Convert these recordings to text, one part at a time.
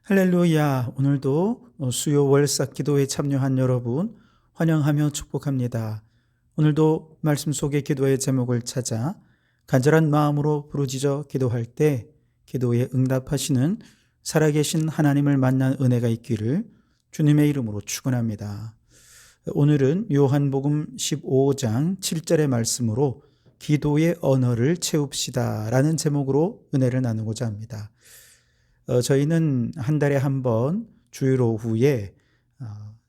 할렐루야. 오늘도 수요 월삭 기도에 참여한 여러분 환영하며 축복합니다. 오늘도 말씀 속의 기도의 제목을 찾아 간절한 마음으로 부르짖어 기도할 때 기도에 응답하시는 살아계신 하나님을 만난 은혜가 있기를 주님의 이름으로 축원합니다. 오늘은 요한복음 15장 7절의 말씀으로 기도의 언어를 채웁시다 라는 제목으로 은혜를 나누고자 합니다. 저희는 한 달에 한 번 주일 오후에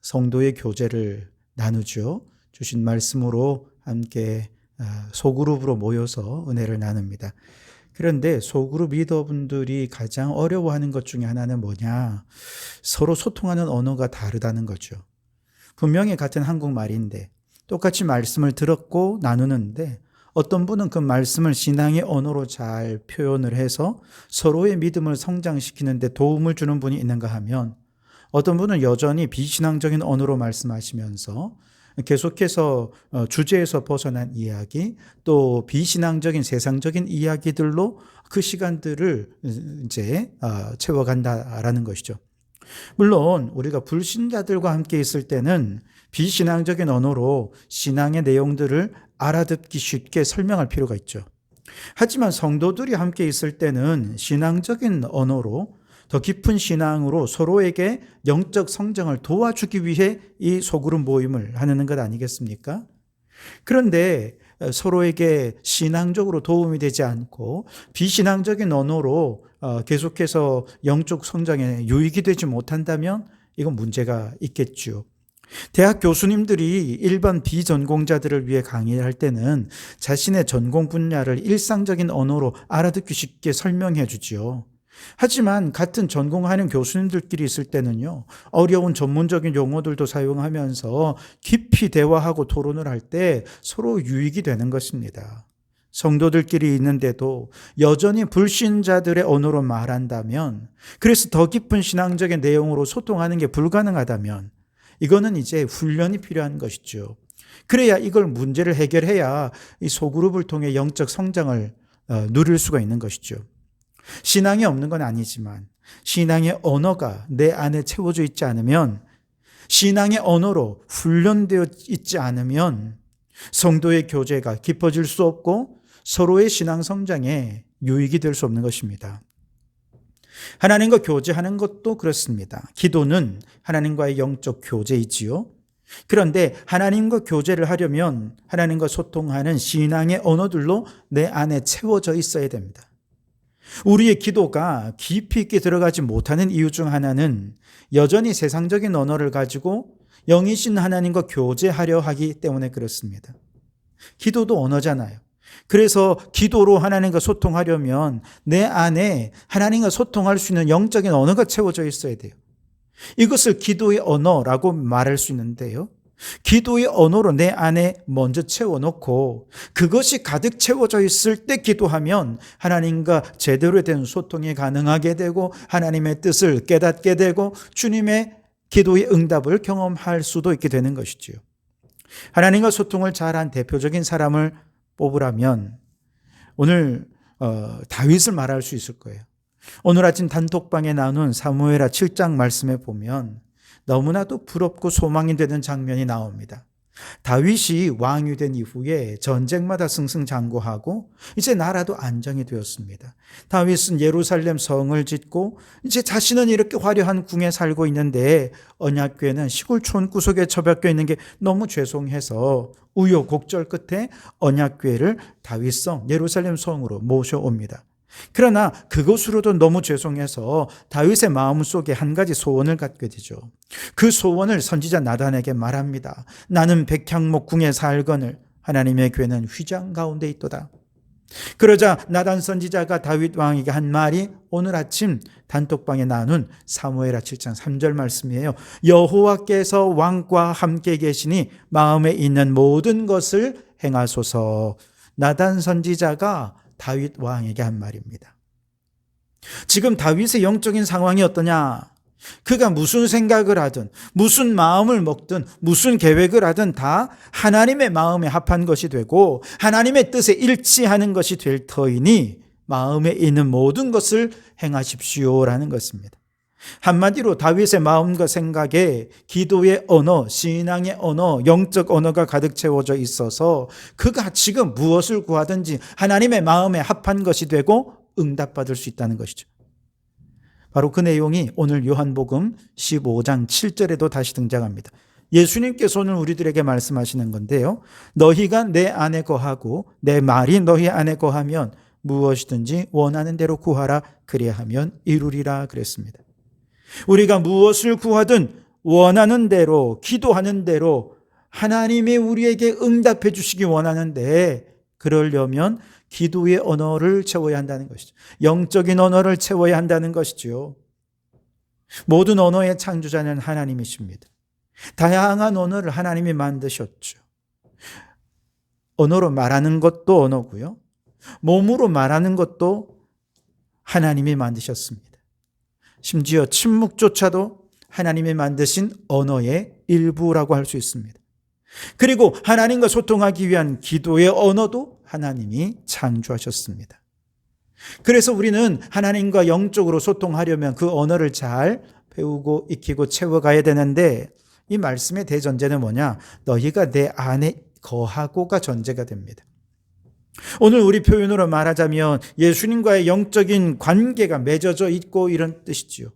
성도의 교제를 나누죠. 주신 말씀으로 함께 소그룹으로 모여서 은혜를 나눕니다. 그런데 소그룹 리더분들이 가장 어려워하는 것 중에 하나는 뭐냐? 서로 소통하는 언어가 다르다는 거죠. 분명히 같은 한국말인데 똑같이 말씀을 들었고 나누는데 어떤 분은 그 말씀을 신앙의 언어로 잘 표현을 해서 서로의 믿음을 성장시키는 데 도움을 주는 분이 있는가 하면 어떤 분은 여전히 비신앙적인 언어로 말씀하시면서 계속해서 주제에서 벗어난 이야기 또 비신앙적인 세상적인 이야기들로 그 시간들을 이제 채워간다라는 것이죠. 물론 우리가 불신자들과 함께 있을 때는 비신앙적인 언어로 신앙의 내용들을 알아듣기 쉽게 설명할 필요가 있죠. 하지만 성도들이 함께 있을 때는 신앙적인 언어로 더 깊은 신앙으로 서로에게 영적 성장을 도와주기 위해 이 소그룹 모임을 하는 것 아니겠습니까? 그런데 서로에게 신앙적으로 도움이 되지 않고 비신앙적인 언어로 계속해서 영적 성장에 유익이 되지 못한다면 이건 문제가 있겠죠. 대학 교수님들이 일반 비전공자들을 위해 강의할 때는 자신의 전공 분야를 일상적인 언어로 알아듣기 쉽게 설명해 주지요. 하지만 같은 전공하는 교수님들끼리 있을 때는요, 어려운 전문적인 용어들도 사용하면서 깊이 대화하고 토론을 할 때 서로 유익이 되는 것입니다. 성도들끼리 있는데도 여전히 불신자들의 언어로 말한다면, 그래서 더 깊은 신앙적인 내용으로 소통하는 게 불가능하다면 이거는 이제 훈련이 필요한 것이죠. 그래야 이걸 문제를 해결해야 이 소그룹을 통해 영적 성장을 누릴 수가 있는 것이죠. 신앙이 없는 건 아니지만 신앙의 언어가 내 안에 채워져 있지 않으면, 신앙의 언어로 훈련되어 있지 않으면 성도의 교제가 깊어질 수 없고 서로의 신앙 성장에 유익이 될 수 없는 것입니다. 하나님과 교제하는 것도 그렇습니다. 기도는 하나님과의 영적 교제이지요. 그런데 하나님과 교제를 하려면 하나님과 소통하는 신앙의 언어들로 내 안에 채워져 있어야 됩니다. 우리의 기도가 깊이 있게 들어가지 못하는 이유 중 하나는 여전히 세상적인 언어를 가지고 영이신 하나님과 교제하려 하기 때문에 그렇습니다. 기도도 언어잖아요. 그래서 기도로 하나님과 소통하려면 내 안에 하나님과 소통할 수 있는 영적인 언어가 채워져 있어야 돼요. 이것을 기도의 언어라고 말할 수 있는데요. 기도의 언어로 내 안에 먼저 채워놓고 그것이 가득 채워져 있을 때 기도하면 하나님과 제대로 된 소통이 가능하게 되고 하나님의 뜻을 깨닫게 되고 주님의 기도의 응답을 경험할 수도 있게 되는 것이지요. 하나님과 소통을 잘한 대표적인 사람을 뽑으라면 오늘 다윗을 말할 수 있을 거예요. 오늘 아침 단톡방에 나눈 사무엘하 7장 말씀에 보면 너무나도 부럽고 소망이 되는 장면이 나옵니다. 다윗이 왕이 된 이후에 전쟁마다 승승장구하고 이제 나라도 안정이 되었습니다. 다윗은 예루살렘 성을 짓고 이제 자신은 이렇게 화려한 궁에 살고 있는데 언약궤는 시골촌 구석에 처박혀 있는 게 너무 죄송해서 우여곡절 끝에 언약궤를 다윗성 예루살렘 성으로 모셔옵니다. 그러나 그것으로도 너무 죄송해서 다윗의 마음속에 한 가지 소원을 갖게 되죠. 그 소원을 선지자 나단에게 말합니다. 나는 백향목 궁에 살거늘 하나님의 궤는 휘장 가운데 있도다. 그러자 나단 선지자가 다윗 왕에게 한 말이 오늘 아침 단톡방에 나눈 사무엘하 7장 3절 말씀이에요. 여호와께서 왕과 함께 계시니 마음에 있는 모든 것을 행하소서. 나단 선지자가 다윗 왕에게 한 말입니다. 지금 다윗의 영적인 상황이 어떠냐? 그가 무슨 생각을 하든 무슨 마음을 먹든 무슨 계획을 하든 다 하나님의 마음에 합한 것이 되고 하나님의 뜻에 일치하는 것이 될 터이니 마음에 있는 모든 것을 행하십시오라는 것입니다. 한마디로 다윗의 마음과 생각에 기도의 언어, 신앙의 언어, 영적 언어가 가득 채워져 있어서 그가 지금 무엇을 구하든지 하나님의 마음에 합한 것이 되고 응답받을 수 있다는 것이죠. 바로 그 내용이 오늘 요한복음 15장 7절에도 다시 등장합니다. 예수님께서 오늘 우리들에게 말씀하시는 건데요. 너희가 내 안에 거하고 내 말이 너희 안에 거하면 무엇이든지 원하는 대로 구하라 그리하면 이루리라 그랬습니다. 우리가 무엇을 구하든 원하는 대로 기도하는 대로 하나님이 우리에게 응답해 주시기 원하는데 그러려면 기도의 언어를 채워야 한다는 것이죠. 영적인 언어를 채워야 한다는 것이죠. 모든 언어의 창조자는 하나님이십니다. 다양한 언어를 하나님이 만드셨죠. 언어로 말하는 것도 언어고요. 몸으로 말하는 것도 하나님이 만드셨습니다. 심지어 침묵조차도 하나님이 만드신 언어의 일부라고 할 수 있습니다. 그리고 하나님과 소통하기 위한 기도의 언어도 하나님이 창조하셨습니다. 그래서 우리는 하나님과 영적으로 소통하려면 그 언어를 잘 배우고 익히고 채워가야 되는데 이 말씀의 대전제는 뭐냐? 너희가 내 안에 거하고가 전제가 됩니다. 오늘 우리 표현으로 말하자면 예수님과의 영적인 관계가 맺어져 있고 이런 뜻이지요.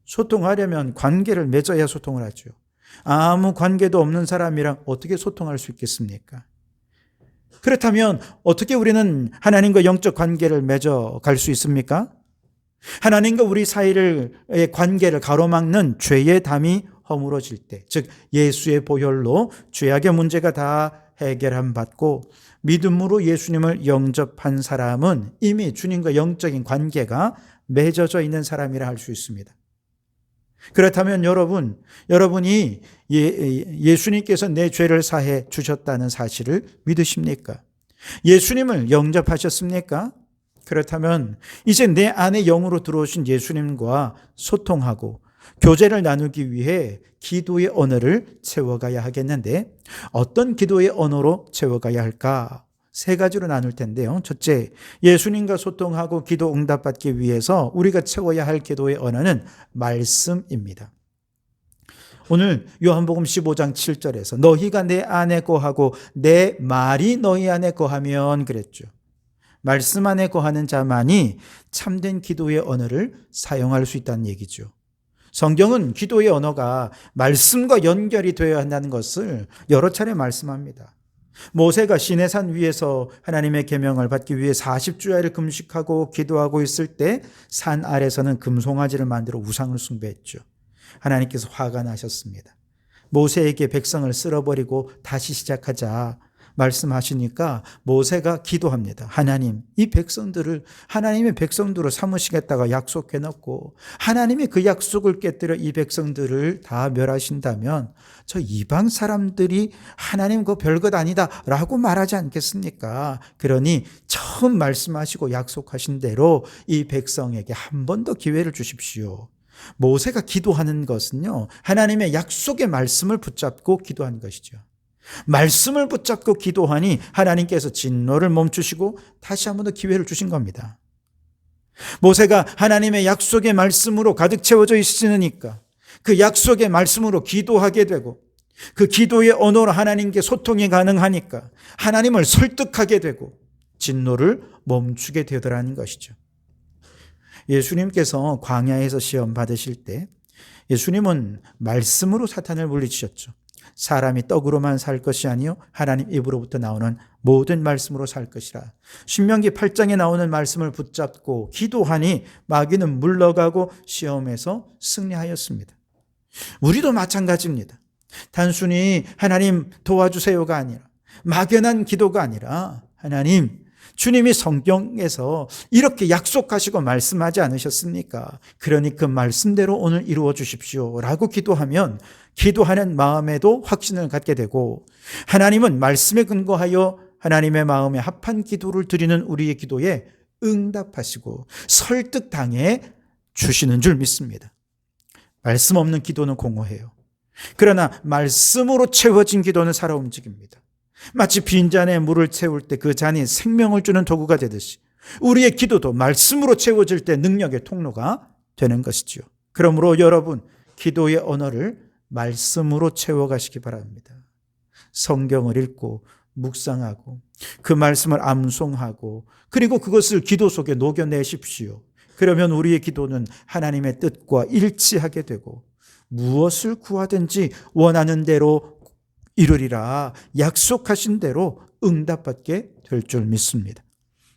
소통하려면 관계를 맺어야 소통을 하죠. 아무 관계도 없는 사람이랑 어떻게 소통할 수 있겠습니까? 그렇다면 어떻게 우리는 하나님과 영적 관계를 맺어갈 수 있습니까? 하나님과 우리 사이의 관계를 가로막는 죄의 담이 허물어질 때, 즉 예수의 보혈로 죄악의 문제가 다 해결함 받고 믿음으로 예수님을 영접한 사람은 이미 주님과 영적인 관계가 맺어져 있는 사람이라 할 수 있습니다. 그렇다면 여러분이 예수님께서 내 죄를 사해 주셨다는 사실을 믿으십니까? 예수님을 영접하셨습니까? 그렇다면 이제 내 안에 영으로 들어오신 예수님과 소통하고 교제를 나누기 위해 기도의 언어를 채워가야 하겠는데 어떤 기도의 언어로 채워가야 할까? 세 가지로 나눌 텐데요. 첫째, 예수님과 소통하고 기도 응답받기 위해서 우리가 채워야 할 기도의 언어는 말씀입니다. 오늘 요한복음 15장 7절에서 너희가 내 안에 거하고 내 말이 너희 안에 거하면 그랬죠. 말씀 안에 거하는 자만이 참된 기도의 언어를 사용할 수 있다는 얘기죠. 성경은 기도의 언어가 말씀과 연결이 되어야 한다는 것을 여러 차례 말씀합니다. 모세가 시내산 위에서 하나님의 계명을 받기 위해 40주야를 금식하고 기도하고 있을 때 산 아래서는 금송아지를 만들어 우상을 숭배했죠. 하나님께서 화가 나셨습니다. 모세에게 백성을 쓸어버리고 다시 시작하자 말씀하시니까 모세가 기도합니다. 하나님, 이 백성들을 하나님의 백성들로 삼으시겠다가 약속해놓고 하나님이 그 약속을 깨뜨려 이 백성들을 다 멸하신다면 저 이방 사람들이 하나님 그거 별것 아니다 라고 말하지 않겠습니까? 그러니 처음 말씀하시고 약속하신 대로 이 백성에게 한 번 더 기회를 주십시오. 모세가 기도하는 것은요, 하나님의 약속의 말씀을 붙잡고 기도한 것이죠. 말씀을 붙잡고 기도하니 하나님께서 진노를 멈추시고 다시 한 번 더 기회를 주신 겁니다. 모세가 하나님의 약속의 말씀으로 가득 채워져 있으니까 그 약속의 말씀으로 기도하게 되고 그 기도의 언어로 하나님께 소통이 가능하니까 하나님을 설득하게 되고 진노를 멈추게 되더라는 것이죠. 예수님께서 광야에서 시험 받으실 때 예수님은 말씀으로 사탄을 물리치셨죠. 사람이 떡으로만 살 것이 아니요 하나님 입으로부터 나오는 모든 말씀으로 살 것이라. 신명기 8장에 나오는 말씀을 붙잡고 기도하니 마귀는 물러가고 시험에서 승리하였습니다. 우리도 마찬가지입니다. 단순히 하나님 도와주세요가 아니라 막연한 기도가 아니라 하나님 주님이 성경에서 이렇게 약속하시고 말씀하지 않으셨습니까? 그러니 그 말씀대로 오늘 이루어 주십시오 라고 기도하면 기도하는 마음에도 확신을 갖게 되고 하나님은 말씀에 근거하여 하나님의 마음에 합한 기도를 드리는 우리의 기도에 응답하시고 설득당해 주시는 줄 믿습니다. 말씀 없는 기도는 공허해요. 그러나 말씀으로 채워진 기도는 살아 움직입니다. 마치 빈잔에 물을 채울 때 그 잔이 생명을 주는 도구가 되듯이 우리의 기도도 말씀으로 채워질 때 능력의 통로가 되는 것이지요. 그러므로 여러분, 기도의 언어를 말씀으로 채워가시기 바랍니다. 성경을 읽고 묵상하고 그 말씀을 암송하고 그리고 그것을 기도 속에 녹여내십시오. 그러면 우리의 기도는 하나님의 뜻과 일치하게 되고 무엇을 구하든지 원하는 대로 이루리라 약속하신 대로 응답받게 될 줄 믿습니다.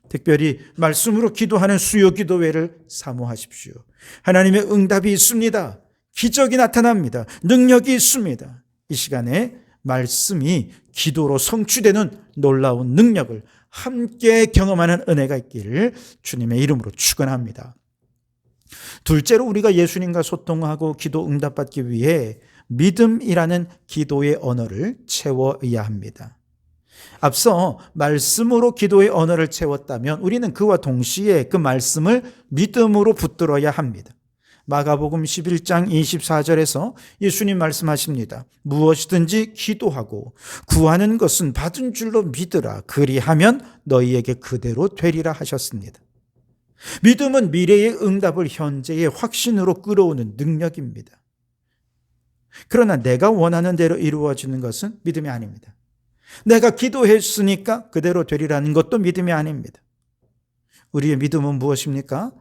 특별히 말씀으로 기도하는 수요 기도회를 사모하십시오. 하나님의 응답이 있습니다. 기적이 나타납니다. 능력이 있습니다. 이 시간에 말씀이 기도로 성취되는 놀라운 능력을 함께 경험하는 은혜가 있기를 주님의 이름으로 축원합니다. 둘째로 우리가 예수님과 소통하고 기도 응답받기 위해 믿음이라는 기도의 언어를 채워야 합니다. 앞서 말씀으로 기도의 언어를 채웠다면 우리는 그와 동시에 그 말씀을 믿음으로 붙들어야 합니다. 마가복음 11장 24절에서 예수님 말씀하십니다. 무엇이든지 기도하고 구하는 것은 받은 줄로 믿으라. 그리하면 너희에게 그대로 되리라 하셨습니다. 믿음은 미래의 응답을 현재의 확신으로 끌어오는 능력입니다. 그러나 내가 원하는 대로 이루어지는 것은 믿음이 아닙니다. 내가 기도했으니까 그대로 되리라는 것도 믿음이 아닙니다. 우리의 믿음은 무엇입니까?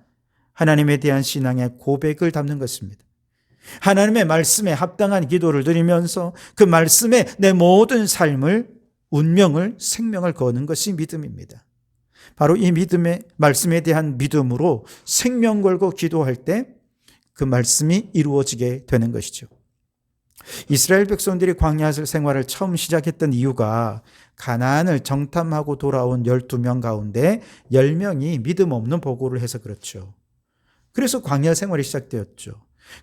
하나님에 대한 신앙의 고백을 담는 것입니다. 하나님의 말씀에 합당한 기도를 드리면서 그 말씀에 내 모든 삶을, 운명을, 생명을 거는 것이 믿음입니다. 바로 이 믿음의 말씀에 대한 믿음으로 생명 걸고 기도할 때 그 말씀이 이루어지게 되는 것이죠. 이스라엘 백성들이 광야 생활을 처음 시작했던 이유가 가나안을 정탐하고 돌아온 12명 가운데 10명이 믿음 없는 보고를 해서 그렇죠. 그래서 광야 생활이 시작되었죠.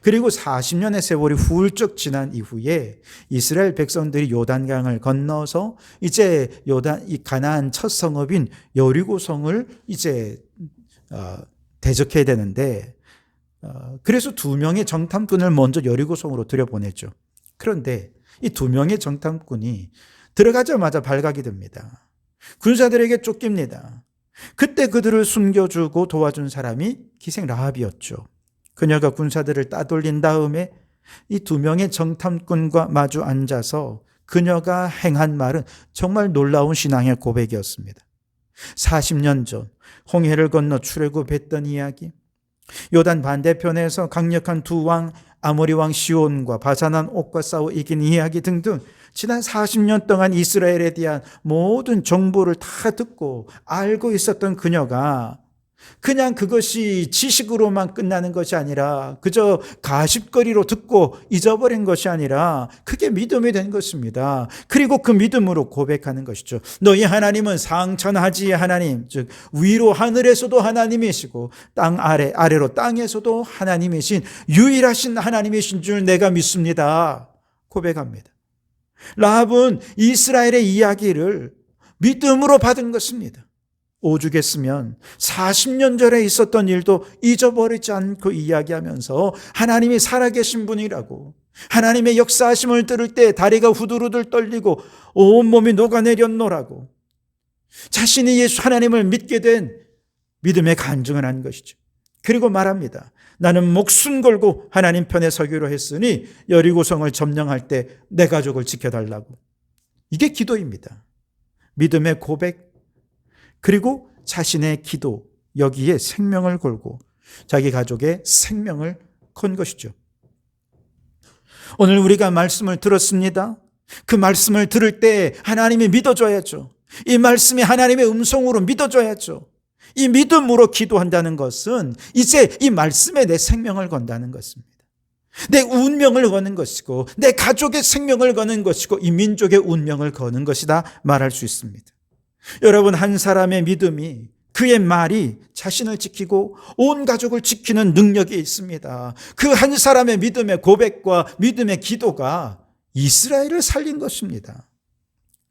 그리고 40년의 세월이 훌쩍 지난 이후에 이스라엘 백성들이 요단강을 건너서 이제 이 가나안 첫 성읍인 여리고성을 이제 대적해야 되는데 그래서 2명의 정탐꾼을 먼저 여리고성으로 들여보냈죠. 그런데 이 2명의 정탐꾼이 들어가자마자 발각이 됩니다. 군사들에게 쫓깁니다. 그때 그들을 숨겨주고 도와준 사람이 기생 라합이었죠. 그녀가 군사들을 따돌린 다음에 이 2명의 정탐꾼과 마주 앉아서 그녀가 행한 말은 정말 놀라운 신앙의 고백이었습니다. 40년 전 홍해를 건너 출애굽했던 이야기, 요단 반대편에서 강력한 두 왕 아모리 왕 시온과 바산한 옥과 싸워 이긴 이야기 등등 지난 40년 동안 이스라엘에 대한 모든 정보를 다 듣고 알고 있었던 그녀가 그냥 그것이 지식으로만 끝나는 것이 아니라 그저 가십거리로 듣고 잊어버린 것이 아니라 그게 믿음이 된 것입니다. 그리고 그 믿음으로 고백하는 것이죠. 너희 하나님은 상천하지의 하나님, 즉 위로 하늘에서도 하나님이시고 땅 아래로 땅에서도 하나님이신 유일하신 하나님이신 줄 내가 믿습니다. 고백합니다. 라합은 이스라엘의 이야기를 믿음으로 받은 것입니다. 오죽했으면 40년 전에 있었던 일도 잊어버리지 않고 이야기하면서 하나님이 살아계신 분이라고, 하나님의 역사하심을 들을 때 다리가 후두루들 떨리고 온몸이 녹아내렸노라고 자신이 예수 하나님을 믿게 된 믿음의 간증을 한 것이죠. 그리고 말합니다. 나는 목숨 걸고 하나님 편에 서기로 했으니 여리고성을 점령할 때 내 가족을 지켜달라고. 이게 기도입니다. 믿음의 고백, 그리고 자신의 기도, 여기에 생명을 걸고 자기 가족의 생명을 건 것이죠. 오늘 우리가 말씀을 들었습니다. 그 말씀을 들을 때 하나님이 믿어줘야죠. 이 말씀이 하나님의 음성으로 믿어줘야죠. 이 믿음으로 기도한다는 것은 이제 이 말씀에 내 생명을 건다는 것입니다. 내 운명을 거는 것이고 내 가족의 생명을 거는 것이고 이 민족의 운명을 거는 것이다 말할 수 있습니다. 여러분, 한 사람의 믿음이, 그의 말이 자신을 지키고 온 가족을 지키는 능력이 있습니다. 그 한 사람의 믿음의 고백과 믿음의 기도가 이스라엘을 살린 것입니다.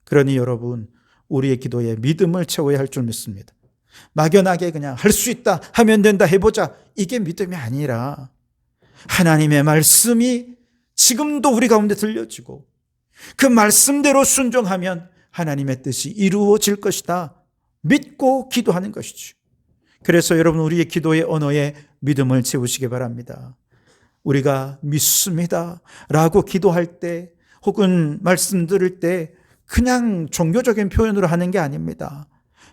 그러니 여러분, 우리의 기도에 믿음을 채워야 할 줄 믿습니다. 막연하게 그냥 할 수 있다, 하면 된다, 해보자, 이게 믿음이 아니라 하나님의 말씀이 지금도 우리 가운데 들려지고 그 말씀대로 순종하면 하나님의 뜻이 이루어질 것이다 믿고 기도하는 것이죠. 그래서 여러분, 우리의 기도의 언어에 믿음을 채우시기 바랍니다. 우리가 믿습니다 라고 기도할 때 혹은 말씀 들을 때 그냥 종교적인 표현으로 하는 게 아닙니다.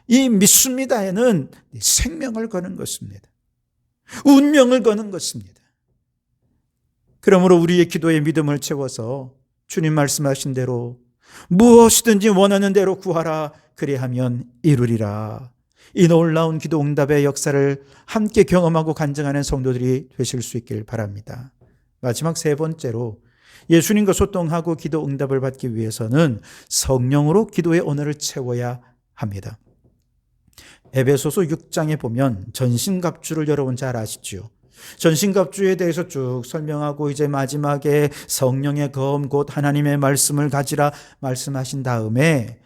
이 믿습니다에는 생명을 거는 것입니다. 운명을 거는 것입니다. 그러므로 우리의 기도에 믿음을 채워서 주님 말씀하신 대로 무엇이든지 원하는 대로 구하라 그리하면 이루리라. 이 놀라운 기도 응답의 역사를 함께 경험하고 간증하는 성도들이 되실 수 있길 바랍니다. 마지막 세 번째로 예수님과 소통하고 기도 응답을 받기 위해서는 성령으로 기도의 언어를 채워야 합니다. 에베소서 6장에 보면 전신갑주를 여러분 잘 아시죠? 전신갑주에 대해서 쭉 설명하고 이제 마지막에 성령의 검 곧 하나님의 말씀을 가지라 말씀하신 다음에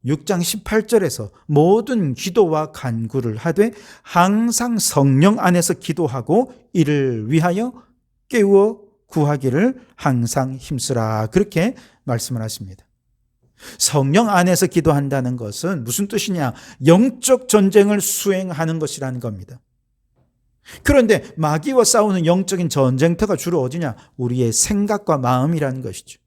6장 18절에서 모든 기도와 간구를 하되 항상 성령 안에서 기도하고 이를 위하여 깨우어 구하기를 항상 힘쓰라 그렇게 말씀을 하십니다. 성령 안에서 기도한다는 것은 무슨 뜻이냐? 영적 전쟁을 수행하는 것이라는 겁니다. 그런데 마귀와 싸우는 영적인 전쟁터가 주로 어디냐? 우리의 생각과 마음이라는 것이죠.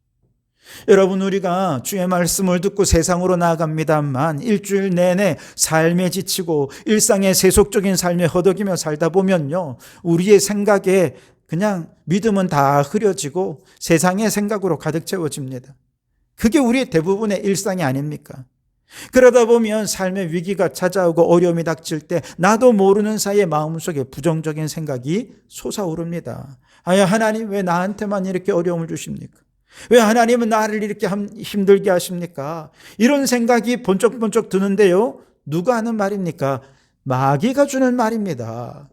여러분, 우리가 주의 말씀을 듣고 세상으로 나아갑니다만 일주일 내내 삶에 지치고 일상의 세속적인 삶에 허덕이며 살다 보면요, 우리의 생각에 그냥 믿음은 다 흐려지고 세상의 생각으로 가득 채워집니다. 그게 우리의 대부분의 일상이 아닙니까? 그러다 보면 삶의 위기가 찾아오고 어려움이 닥칠 때 나도 모르는 사이에 마음속에 부정적인 생각이 솟아오릅니다. 아야, 하나님 왜 나한테만 이렇게 어려움을 주십니까? 왜 하나님은 나를 이렇게 힘들게 하십니까? 이런 생각이 번쩍번쩍 드는데요, 누가 하는 말입니까? 마귀가 주는 말입니다.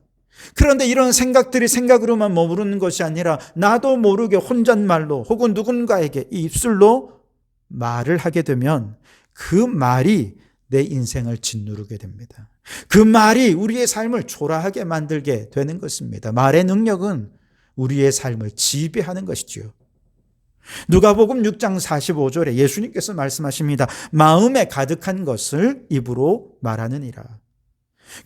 그런데 이런 생각들이 생각으로만 머무르는 것이 아니라 나도 모르게 혼잣말로 혹은 누군가에게 이 입술로 말을 하게 되면 그 말이 내 인생을 짓누르게 됩니다. 그 말이 우리의 삶을 초라하게 만들게 되는 것입니다. 말의 능력은 우리의 삶을 지배하는 것이지요. 누가복음 6장 45절에 예수님께서 말씀하십니다. 마음에 가득한 것을 입으로 말하느니라.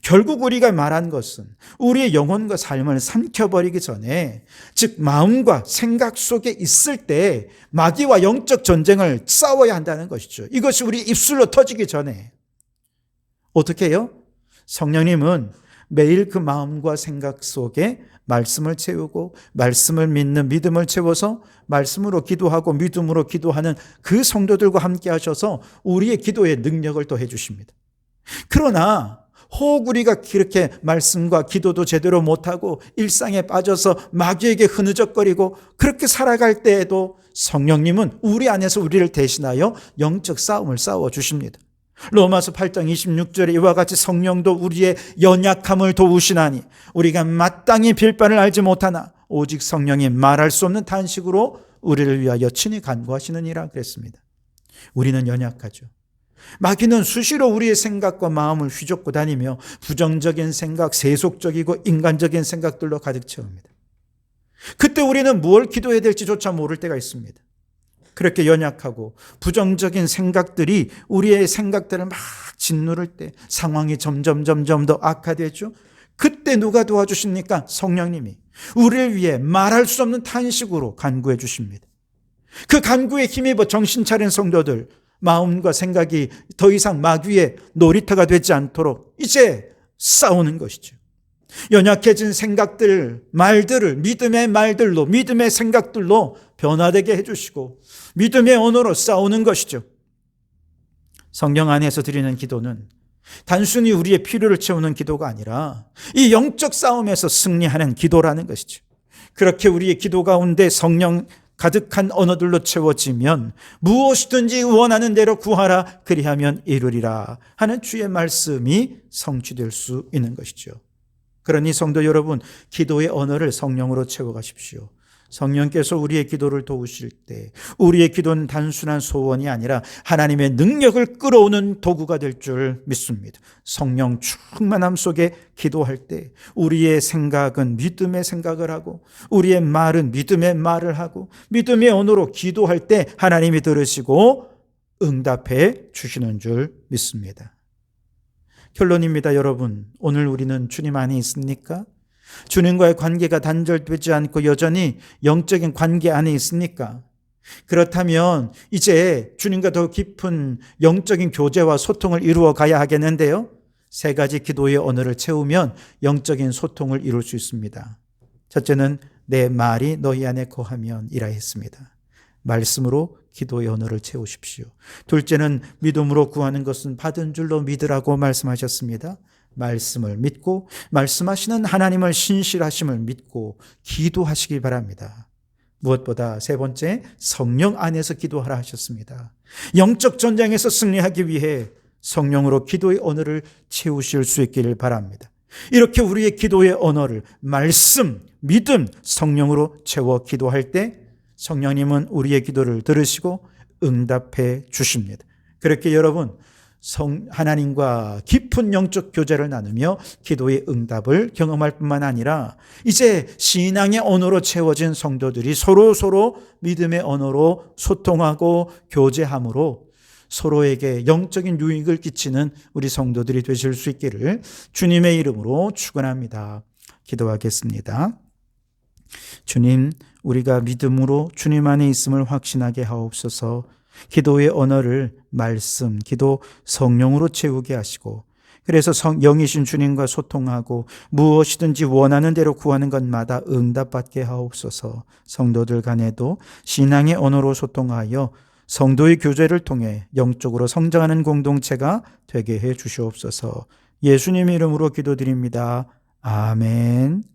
결국 우리가 말한 것은 우리의 영혼과 삶을 삼켜버리기 전에, 즉 마음과 생각 속에 있을 때 마귀와 영적 전쟁을 싸워야 한다는 것이죠. 이것이 우리 입술로 터지기 전에. 어떻게 해요? 성령님은 매일 그 마음과 생각 속에 말씀을 채우고 말씀을 믿는 믿음을 채워서 말씀으로 기도하고 믿음으로 기도하는 그 성도들과 함께 하셔서 우리의 기도에 능력을 더해 주십니다. 그러나 혹 우리가 그렇게 말씀과 기도도 제대로 못하고 일상에 빠져서 마귀에게 흐느적거리고 그렇게 살아갈 때에도 성령님은 우리 안에서 우리를 대신하여 영적 싸움을 싸워주십니다. 로마서 8장 26절에 이와 같이 성령도 우리의 연약함을 도우시나니 우리가 마땅히 빌 바를 알지 못하나 오직 성령이 말할 수 없는 탄식으로 우리를 위하여 친히 간구하시느니라 그랬습니다. 우리는 연약하죠. 마귀는 수시로 우리의 생각과 마음을 휘젓고 다니며 부정적인 생각, 세속적이고 인간적인 생각들로 가득 채웁니다. 그때 우리는 무엇을 기도해야 될지조차 모를 때가 있습니다. 그렇게 연약하고 부정적인 생각들이 우리의 생각들을 막 짓누를 때 상황이 점점 더 악화되죠. 그때 누가 도와주십니까? 성령님이 우리를 위해 말할 수 없는 탄식으로 간구해 주십니다. 그 간구에 힘입어 정신 차린 성도들, 마음과 생각이 더 이상 마귀의 놀이터가 되지 않도록 이제 싸우는 것이죠. 연약해진 생각들, 말들을 믿음의 말들로, 믿음의 생각들로 변화되게 해주시고 믿음의 언어로 싸우는 것이죠. 성령 안에서 드리는 기도는 단순히 우리의 필요를 채우는 기도가 아니라 이 영적 싸움에서 승리하는 기도라는 것이죠. 그렇게 우리의 기도 가운데 성령 가득한 언어들로 채워지면 무엇이든지 원하는 대로 구하라 그리하면 이루리라 하는 주의 말씀이 성취될 수 있는 것이죠. 그러니 성도 여러분, 기도의 언어를 성령으로 채워가십시오. 성령께서 우리의 기도를 도우실 때 우리의 기도는 단순한 소원이 아니라 하나님의 능력을 끌어오는 도구가 될 줄 믿습니다. 성령 충만함 속에 기도할 때 우리의 생각은 믿음의 생각을 하고 우리의 말은 믿음의 말을 하고 믿음의 언어로 기도할 때 하나님이 들으시고 응답해 주시는 줄 믿습니다. 결론입니다. 여러분, 오늘 우리는 주님 안에 있습니까? 주님과의 관계가 단절되지 않고 여전히 영적인 관계 안에 있습니까? 그렇다면 이제 주님과 더 깊은 영적인 교제와 소통을 이루어 가야 하겠는데요. 세 가지 기도의 언어를 채우면 영적인 소통을 이룰 수 있습니다. 첫째는 내 말이 너희 안에 거하면 이라 했습니다. 말씀으로 기도의 언어를 채우십시오. 둘째는 믿음으로 구하는 것은 받은 줄로 믿으라고 말씀하셨습니다. 말씀을 믿고 말씀하시는 하나님을 신실하심을 믿고 기도하시기 바랍니다. 무엇보다 세 번째, 성령 안에서 기도하라 하셨습니다. 영적 전쟁에서 승리하기 위해 성령으로 기도의 언어를 채우실 수 있기를 바랍니다. 이렇게 우리의 기도의 언어를 말씀, 믿음, 성령으로 채워 기도할 때 성령님은 우리의 기도를 들으시고 응답해 주십니다. 그렇게 여러분 하나님과 깊은 영적 교제를 나누며 기도의 응답을 경험할 뿐만 아니라 이제 신앙의 언어로 채워진 성도들이 서로 믿음의 언어로 소통하고 교제함으로 서로에게 영적인 유익을 끼치는 우리 성도들이 되실 수 있기를 주님의 이름으로 축원합니다. 기도하겠습니다. 주님, 우리가 믿음으로 주님 안에 있음을 확신하게 하옵소서. 기도의 언어를 말씀, 기도, 성령으로 채우게 하시고 그래서 영이신 주님과 소통하고 무엇이든지 원하는 대로 구하는 것마다 응답받게 하옵소서. 성도들 간에도 신앙의 언어로 소통하여 성도의 교제를 통해 영적으로 성장하는 공동체가 되게 해 주시옵소서. 예수님 이름으로 기도드립니다. 아멘.